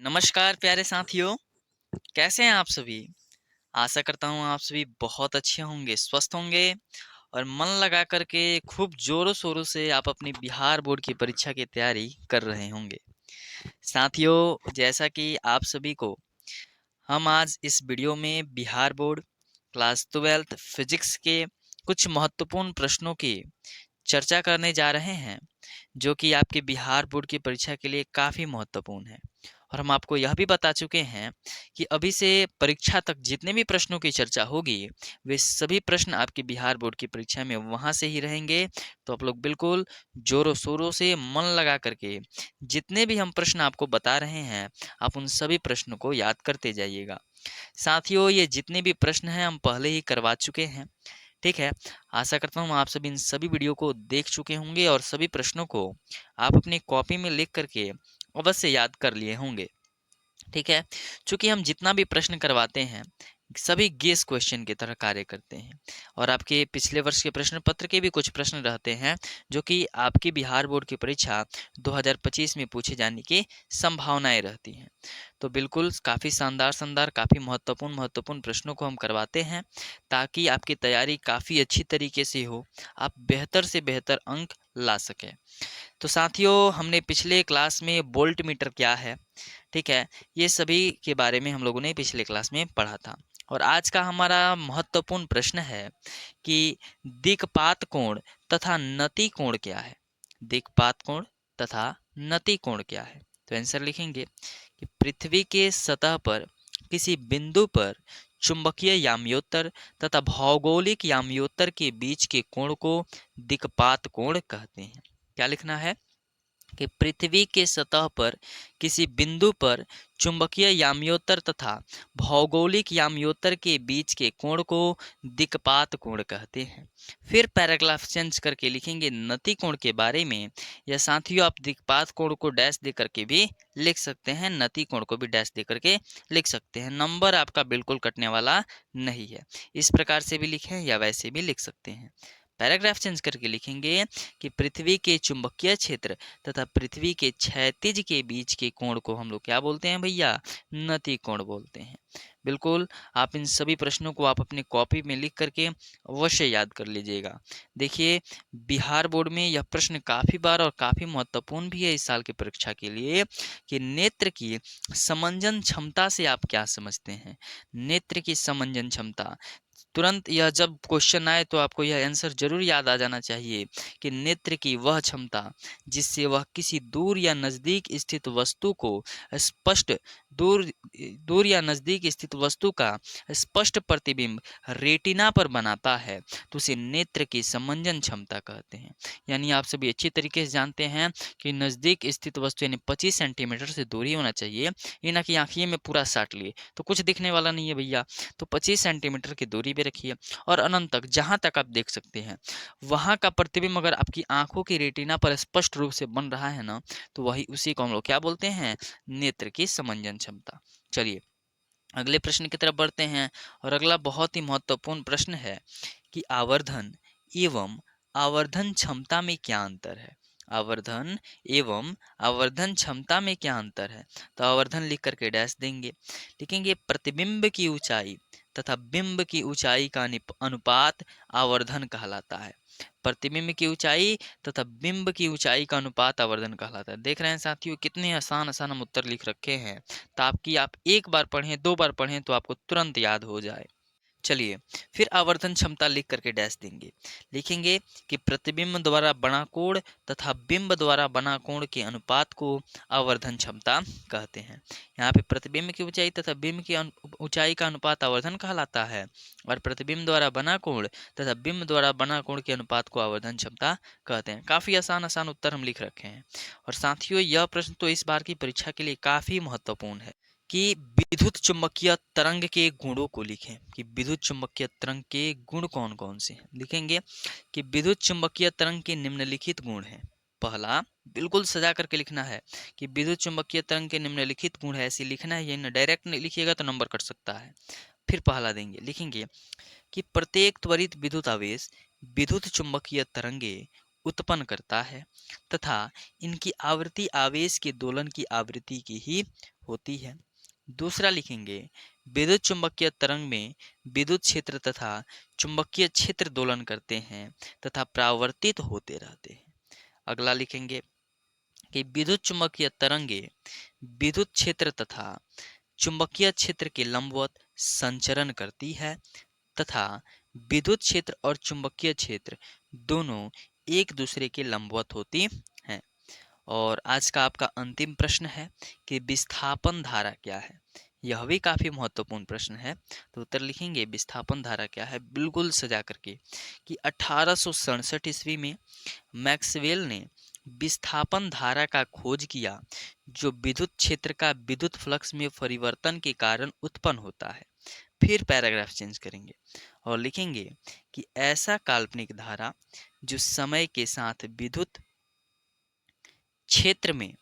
नमस्कार प्यारे साथियों, कैसे हैं आप सभी? आशा करता हूँ आप सभी बहुत अच्छे होंगे, स्वस्थ होंगे और मन लगा कर के खूब ज़ोरों-शोरों से आप अपनी बिहार बोर्ड की परीक्षा की तैयारी कर रहे होंगे। साथियों, जैसा कि आप सभी को हम आज इस वीडियो में Bihar board class 12th physics के कुछ महत्वपूर्ण प्रश्नों की चर्चा करने जा रहे हैं, जो कि आपके बिहार बोर्ड की परीक्षा के लिए काफ़ी महत्वपूर्ण है। और हम आपको यह भी बता चुके हैं कि अभी से परीक्षा तक जितने भी प्रश्नों की चर्चा होगी, वे सभी प्रश्न आपकी बिहार बोर्ड की परीक्षा में वहाँ से ही रहेंगे। तो आप लोग बिल्कुल ज़ोरों-शोरों से मन लगा करके जितने भी हम प्रश्न आपको बता रहे हैं, आप उन सभी प्रश्नों को याद करते जाइएगा। साथियों, ये जितने भी प्रश्न हैं हम पहले ही करवा चुके हैं, ठीक है? आशा करता हूँ आप सभी इन सभी वीडियो को देख चुके होंगे और सभी प्रश्नों को आप अपनी कॉपी में लिख करके अवश्य याद कर लिए होंगे, ठीक है? चूँकि हम जितना भी प्रश्न करवाते हैं, सभी गेस क्वेश्चन की तरह कार्य करते हैं और आपके पिछले वर्ष के प्रश्न पत्र के भी कुछ प्रश्न रहते हैं, जो कि आपकी बिहार बोर्ड की परीक्षा 2025 में पूछे जाने की संभावनाएँ रहती हैं। तो बिल्कुल काफ़ी शानदार-शानदार, काफ़ी महत्वपूर्ण प्रश्नों को हम करवाते हैं, ताकि आपकी तैयारी काफ़ी अच्छी तरीके से हो, आप बेहतर से बेहतर अंक ला सकें। तो साथियों, हमने पिछले क्लास में वोल्ट मीटर क्या है, ठीक है? ये सभी के बारे में हम लोगों ने पिछले क्लास में पढ़ा था। और आज का हमारा महत्वपूर्ण प्रश्न है कि दिक्पात कोण तथा नति कोण क्या है? दिक्पात कोण तथा नति कोण क्या है? तो आंसर लिखेंगे कि पृथ्वी के सतह पर किसी बिंदु पर चुंबकीय याम्योत्तर तथा भौगोलिक याम्योत्तर के बीच के कोण को दिक्पात कोण कहते हैं। क्या लिखना है कि पृथ्वी के सतह पर किसी बिंदु पर चुंबकीय याम्योत्तर तथा भौगोलिक याम्योत्तर के बीच के कोण को दिक्पात कोण कहते हैं। फिर पैराग्राफ चेंज करके लिखेंगे नति कोण के बारे में, या साथियों आप दिक्पात कोण को डैश दे करके भी लिख सकते हैं, नति कोण को भी डैश दे करके लिख सकते हैं। नंबर आपका बिल्कुल कटने वाला नहीं है। इस प्रकार से भी लिखें या वैसे भी लिख सकते हैं। पैराग्राफ चेंज करके लिखेंगे कि पृथ्वी के चुंबकीय क्षेत्र तथा पृथ्वी के क्षैतिज के बीच के कोण को हम लोग क्या बोलते हैं भैया? नति कोण बोलते हैं। बिल्कुल, आप इन सभी प्रश्नों को आप अपनी कॉपी में लिख करके अवश्य याद कर लीजिएगा। देखिए, बिहार बोर्ड में यह प्रश्न काफ़ी बार और काफ़ी महत्वपूर्ण भी है इस साल की परीक्षा के लिए कि नेत्र की समंजन क्षमता से आप क्या समझते हैं? नेत्र की समंजन क्षमता। तुरंत यह जब क्वेश्चन आए तो आपको यह आंसर जरूर याद आ जाना चाहिए कि नेत्र की वह क्षमता जिससे वह किसी दूर या नज़दीक स्थित वस्तु को स्पष्ट दूर दूर या नज़दीक स्थित वस्तु का स्पष्ट प्रतिबिंब रेटिना पर बनाता है, तो उसे नेत्र की समंजन क्षमता कहते हैं। यानी आप सभी अच्छी तरीके से जानते हैं कि नज़दीक स्थित वस्तु यानी 25 सेंटीमीटर से दूरी होना चाहिए, ये ना कि आँखिए में पूरा साट लिए तो कुछ दिखने वाला नहीं है भैया। तो 25 सेंटीमीटर की दूरी पे रखिए और अनंत तक जहाँ तक आप देख सकते हैं वहाँ का प्रतिबिंब अगर आपकी आंखों की रेटिना पर स्पष्ट रूप से बन रहा है ना, तो वही उसी को हम लोग क्या बोलते हैं? नेत्र की समंजन क्षमता। चलिए अगले प्रश्न की तरफ बढ़ते हैं और अगला बहुत ही महत्वपूर्ण प्रश्न है कि आवर्धन एवं आवर्धन क्षमता में क्या अंतर है? आवर्धन एवं आवर्धन क्षमता में क्या अंतर है? तो आवर्धन लिख करके डैश देंगे, लिखेंगे प्रतिबिंब की ऊंचाई तथा बिंब की ऊंचाई का अनुपात आवर्धन कहलाता है। प्रतिबिंब की ऊंचाई तथा बिंब की ऊंचाई का अनुपात आवर्धन कहलाता है। देख रहे हैं साथियों, कितने आसान आसान हम उत्तर लिख रखे हैं, ताकि आप एक बार पढ़ें, दो बार पढ़ें तो आपको तुरंत याद हो जाए। चलिए फिर आवर्धन क्षमता लिख करके डैश देंगे, लिखेंगे कि प्रतिबिंब द्वारा बना कोण तथा बिंब द्वारा बना कोण के अनुपात को आवर्धन क्षमता कहते हैं। यहाँ पे प्रतिबिंब की ऊंचाई तथा बिंब की ऊंचाई का अनुपात आवर्धन कहलाता है और प्रतिबिंब द्वारा बना कोण तथा बिंब द्वारा बना कोण के अनुपात को आवर्धन क्षमता कहते हैं। काफ़ी आसान आसान उत्तर हम लिख रखे हैं। और साथियों, यह प्रश्न तो इस बार की परीक्षा के लिए काफ़ी महत्वपूर्ण है कि विद्युत चुम्बकीय तरंग के गुणों को लिखें कि विद्युत चुम्बकीय तरंग के गुण कौन कौन से हैं। लिखेंगे कि विद्युत चुम्बकीय तरंग के निम्नलिखित गुण हैं। पहला, बिल्कुल सजा करके लिखना है कि विद्युत चुम्बकीय तरंग के निम्नलिखित गुण है, ऐसे लिखना है, ये ना डायरेक्ट लिखिएगा तो नंबर कट सकता है। फिर पहला देंगे, लिखेंगे कि प्रत्येक त्वरित विद्युत आवेश विद्युत चुम्बकीय तरंगे उत्पन्न करता है तथा इनकी आवृत्ति आवेश के दोलन की आवृत्ति की ही होती है। दूसरा लिखेंगे, विद्युत चुंबकीय तरंग में विद्युत क्षेत्र तथा चुंबकीय क्षेत्र दोलन करते हैं तथा परावर्तित होते रहते हैं। अगला लिखेंगे कि विद्युत चुंबकीय तरंगे विद्युत क्षेत्र तथा चुंबकीय क्षेत्र के लंबवत संचरण करती है तथा विद्युत क्षेत्र और चुंबकीय क्षेत्र दोनों एक दूसरे के लंबवत होती हैं। और आज का आपका अंतिम प्रश्न है कि विस्थापन धारा क्या है। यह भी काफी महत्वपूर्ण प्रश्न है, तो उत्तर लिखेंगे विस्थापन धारा क्या है बिल्कुल सजा करके कि 1867 ईस्वी में मैक्सवेल ने विस्थापन धारा का खोज किया जो विद्युत क्षेत्र का विद्युत फ्लक्स में परिवर्तन के कारण उत्पन्न होता है। फिर पैराग्राफ चेंज करेंगे और लिखेंगे कि ऐसा काल्पनिक धारा जो समय के साथ विद्युत क्षेत्र में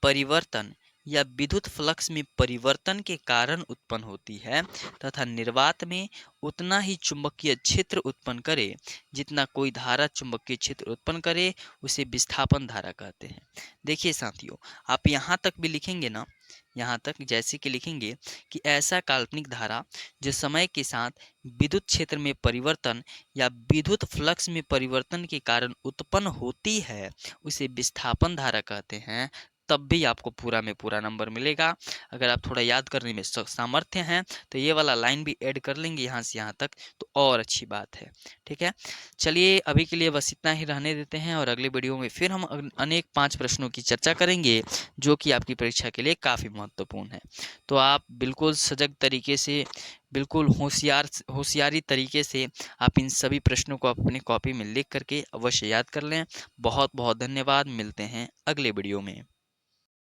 परिवर्तन या विद्युत फ्लक्स में परिवर्तन के कारण उत्पन्न होती है तथा निर्वात में उतना ही चुंबकीय क्षेत्र उत्पन्न करे जितना कोई धारा चुंबकीय क्षेत्र उत्पन्न करे, उसे विस्थापन धारा कहते हैं। देखिए साथियों, आप यहाँ तक भी लिखेंगे ना, यहाँ तक जैसे कि लिखेंगे कि ऐसा काल्पनिक धारा जो समय के साथ विद्युत क्षेत्र में परिवर्तन या विद्युत फ्लक्स में परिवर्तन के कारण उत्पन्न होती है उसे विस्थापन धारा कहते हैं, तब भी आपको पूरा में पूरा नंबर मिलेगा। अगर आप थोड़ा याद करने में सामर्थ्य हैं तो ये वाला लाइन भी ऐड कर लेंगे यहाँ से यहाँ तक, तो और अच्छी बात है। ठीक है, चलिए अभी के लिए बस इतना ही रहने देते हैं और अगले वीडियो में फिर हम अनेक 5 प्रश्नों की चर्चा करेंगे जो कि आपकी परीक्षा के लिए काफ़ी महत्वपूर्ण है। तो आप बिल्कुल सजग तरीके से, बिल्कुल होशियारी तरीके से आप इन सभी प्रश्नों को अपने कॉपी में लिख करके अवश्य याद कर लें। बहुत बहुत धन्यवाद, मिलते हैं अगले वीडियो में।